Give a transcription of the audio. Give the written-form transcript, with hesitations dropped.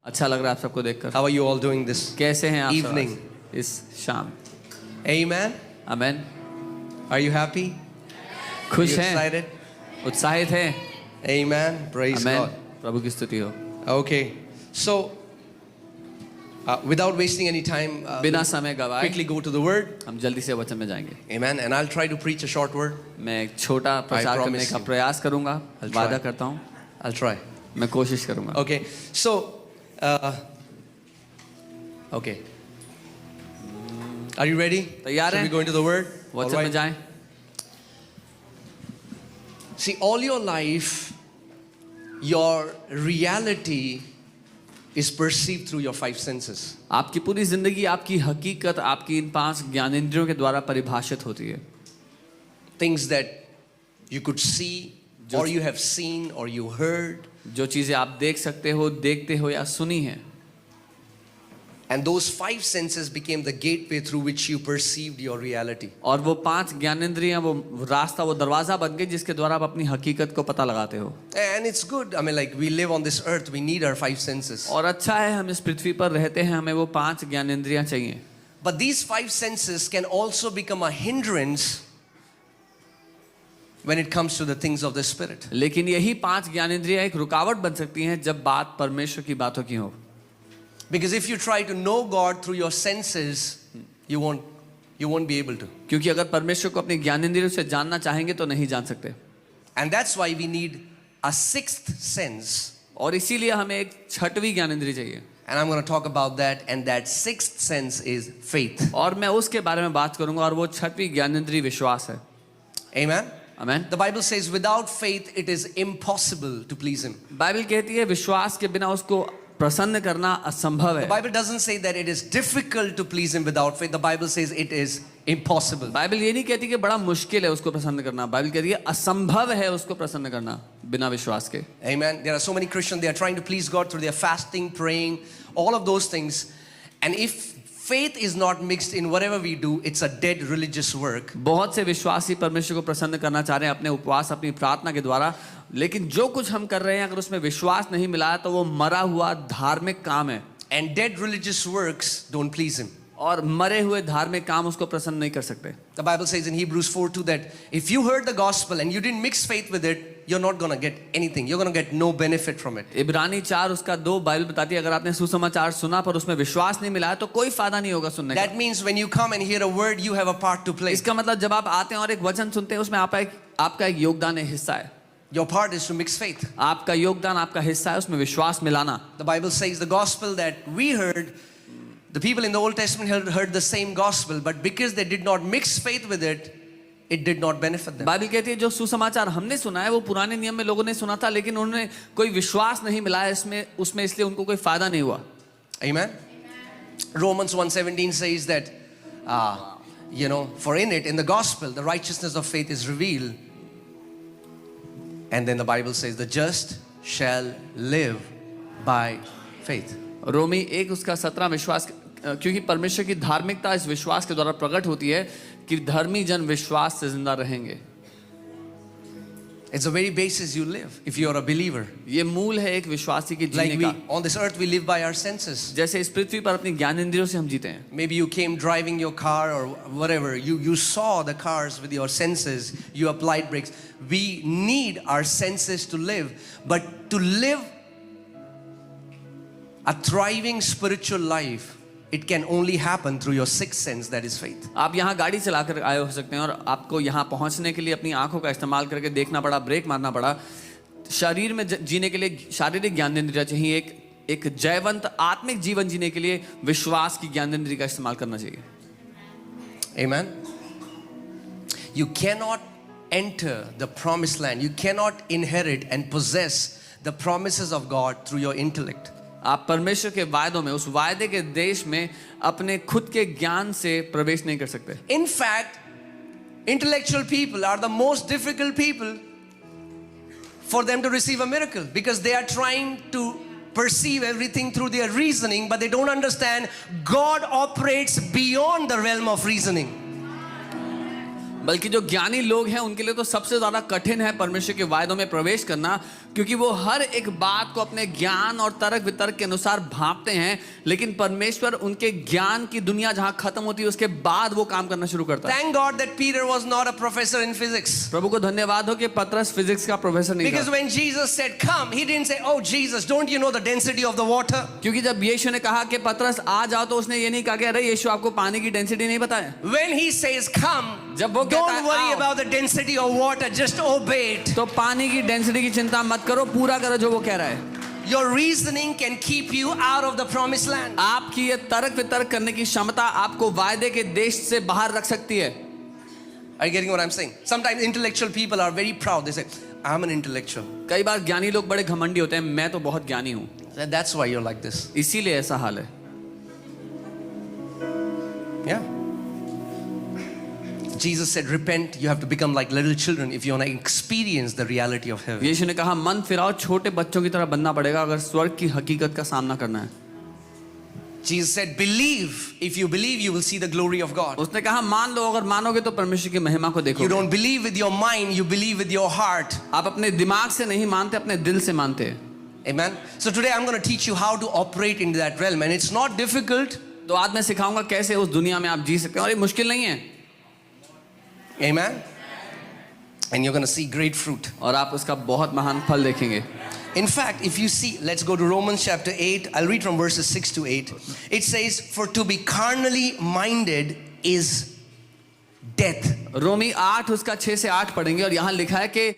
अच्छा लग रहा है आप सबको देखकर। How are you all doing this कैसे हैं आप सब evening? आज? इस शाम। Amen. Amen. Are you happy? खुश You हैं? excited? उत्साहित हैं? Amen. Praise आमेन। God. प्रभु की स्तुति हो। Okay. So, without wasting any time, बिना समय गवाए quickly go to the word. हम जल्दी से वचन में जाएंगे। Amen. And I'll try to preach a short word. मैं एक छोटा प्रचार करने promise का you. प्रयास करूंगा। I'll try. वादा करता हूँ। I'll try. मैं कोशिश करूंगा। Okay. So, okay. Are you ready? तैयार Should हैं? we go into the word? All वचन में right. जाएं। See, all your life, your reality is perceived through your five senses. आपकी पूरी जिंदगी, आपकी हकीकत, आपकी इन 5 ज्ञानेंद्रियों के द्वारा परिभाषित होती है। Things that you could see, or you have seen, or you heard. जो चीजें आप देख सकते हो, देखते हो या सुनी हैं। And those five senses became the gateway through which you perceived your reality. और वो 5 ज्ञानेंद्रियां, वो रास्ता, वो दरवाजा बन गए जिसके द्वारा आप अपनी हकीकत को पता लगाते हो। And it's good. I mean, like, we live on this earth, we need our five senses. और अच्छा है, हम इस पृथ्वी पर रहते हैं, हमें वो 5 ज्ञानेंद्रियां चाहिए। But these five senses can also become a hindrance when it comes to the things of the spirit. लेकिन यही 5 ज्ञानेंद्रियां एक रुकावट बन सकती हैं जब बात परमेश्वर की बातों की हो। Because if you try to know God through your senses, you won't be able to. क्योंकि अगर परमेश्वर को अपने ज्ञानेंद्रियों से जानना चाहेंगे तो नहीं जान सकते। And that's why we need a sixth sense. और इसीलिए हमें एक 6वीं ज्ञानेंद्रिय चाहिए। And I'm going to talk about that. And that sixth sense is faith. और मैं उसके बारे में बात करूंगा और वो 6वीं ज्ञानेंद्रिय विश्वास है। Amen. Amen. The Bible says without faith it is impossible to please him. Bible कहती है विश्वास के बिना उसको प्रसन्न करना असंभव The है। Bible doesn't say that it is difficult to please him without faith. The Bible says it is impossible. Bible ये नहीं कहती कि बड़ा मुश्किल है उसको प्रसन्न करना। बाइबल कहती है असंभव है उसको प्रसन्न करना बिना विश्वास के। Amen. There are so many Christians, they are trying to please God through their fasting, praying, all of those things. And if faith is not mixed in whatever we do, it's a dead religious work. बहुत से विश्वासी परमेश्वर को प्रसन्न करना चाह रहे हैं अपने उपवास, अपनी प्रार्थना के द्वारा, लेकिन जो कुछ हम कर रहे हैं अगर उसमें विश्वास नहीं मिला है तो वो मरा हुआ धार्मिक काम है। And dead religious works don't please him. और मरे हुए धार्मिक काम उसको प्रसन्न नहीं कर सकते। The Bible says in Hebrews 4:2 that if you heard the gospel and you didn't mix faith with it, you're not going to get anything. You're going to get no benefit from it. इब्रानी 4 उसका 2 Bible बताती है अगर आपने सुसमाचार सुना पर उसमें विश्वास नहीं मिला है तो कोई फायदा नहीं होगा सुनने का। That means when you come and hear a word, you have a part to play. इसका मतलब जब आप आते हैं और एक वचन सुनते हैं उसमें आपका एक योगदान है, हिस्सा है। Your part is to mix faith. आपका योगदान, आपका हिस्सा है उसमें विश्वास मिलाना। The Bible says the gospel that we heard, the people in the Old Testament heard the same gospel, but because they did not mix faith with it, it did not benefit them. Bible कहती है जो सुसमाचार हमने सुना है वो पुराने नियम में लोगों ने सुना था लेकिन उन्होंने कोई विश्वास नहीं मिलाया उसमें इसलिए उनको कोई फायदा नहीं हुआ। Amen. Romans 1:17 says that, for in it, in the gospel, the righteousness of faith is revealed. And then the Bible says, the just shall live by faith. रोमी 1 उसका 17 विश्वास, क्योंकि परमेश्वर की धार्मिकता इस विश्वास के द्वारा प्रकट होती है कि धर्मी जन विश्वास से जिंदा रहेंगे। It's the very basis you live if you are a believer. ये मूल है एक विश्वासी की Like जीने का। on this earth we live by our senses. जैसे इस पृथ्वी पर अपनी ज्ञानेंद्रियों से हम जीते हैं। Maybe you came driving your car or whatever. You saw the cars with your senses. You applied brakes. We need our senses to live. But to live a thriving spiritual life, it can only happen through your sixth sense, that is faith. आप यहाँ गाड़ी चलाकर आए हो सकते हैं और आपको यहाँ पहुँचने के लिए अपनी आंखों का इस्तेमाल करके देखना पड़ा, ब्रेक मारना पड़ा। शरीर में जीने के लिए शारीरिक ज्ञानेंद्रिय चाहिए, एक जयवंत आत्मिक जीवन जीने के लिए विश्वास की ज्ञानेंद्रिय का इस्तेमाल करना चाहिए। Amen. You cannot enter the promised land. You cannot inherit and possess the promises of God through your intellect. आप परमेश्वर के वायदों में, उस वायदे के देश में अपने खुद के ज्ञान से प्रवेश नहीं कर सकते। In fact, intellectual people are the most difficult people for them to receive a miracle because they are trying to perceive everything through their reasoning, but they don't understand God operates beyond the realm of reasoning. बल्कि जो ज्ञानी लोग हैं उनके लिए तो सबसे ज्यादा कठिन है परमेश्वर के वायदों में प्रवेश करना, क्योंकि वो हर एक बात को अपने ज्ञान और तर्क वितर्क के अनुसार भांपते हैं, लेकिन परमेश्वर उनके ज्ञान की दुनिया जहां खत्म होती है उसके बाद वो काम करना शुरू करता है। Thank God that Peter was not a professor in physics. प्रभु को धन्यवाद हो कि पतरस फिजिक्स का प्रोफेसर नहीं Because था, when Jesus said, "Come," he didn't say, "Oh, Jesus, don't you know the density of the water?" क्योंकि जब यीशु ने कहा कि पतरस आ जाओ तो उसने ये नहीं कहा कि अरे यीशु आपको पानी की डेंसिटी नहीं बताया। When he says, "Come," जब वो कहता don't है, worry "आओ," about the density of water, just obey it. तो पानी की डेंसिटी की चिंता मत करो, पूरा करो जो वो कह रहा है। Your reasoning can keep you out of the promised land. आपकी ये तर्क वितर्क करने की क्षमता आपको वायदे के देश से बाहर रख सकती है। Are you getting what I'm saying? Sometimes intellectual people are very proud. They say, "I'm an intellectual." कई बार ज्ञानी लोग बड़े घमंडी होते हैं, मैं तो बहुत ज्ञानी हूँ, That's why you're like this. इसीलिए ऐसा हाल है। Yeah. Jesus said, "Repent. You have to become like little children if you want to experience the reality of heaven." यीशु ने कहा मन फिराओ, छोटे बच्चों की तरह बनना पड़ेगा अगर स्वर्ग की हकीकत का सामना करना है। Jesus said, "Believe. If you believe, you will see the glory of God." उसने कहा मान लो, अगर मानोगे तो परमेश्वर की महिमा को You देखोगे। don't believe with your mind, you believe with your heart. आप अपने दिमाग से नहीं मानते, अपने दिल से मानते हैं। Amen. So today I'm going to teach you how to operate into that realm, and it's not difficult. तो आज मैं सिखाऊंगा कैसे उस दुनिया में आप जी सकते हैं, और ये मुश्किल नहीं है। Amen. And you're going to see great fruit. और आप उसका बहुत महान फल देखेंगे। In fact, if you see, let's go to Romans chapter 8. I'll read from verses 6 to 8. It says, "For to be carnally minded is death." रोमी 8 उसका 6 से 8 पढ़ेंगे, और यहाँ लिखा है कि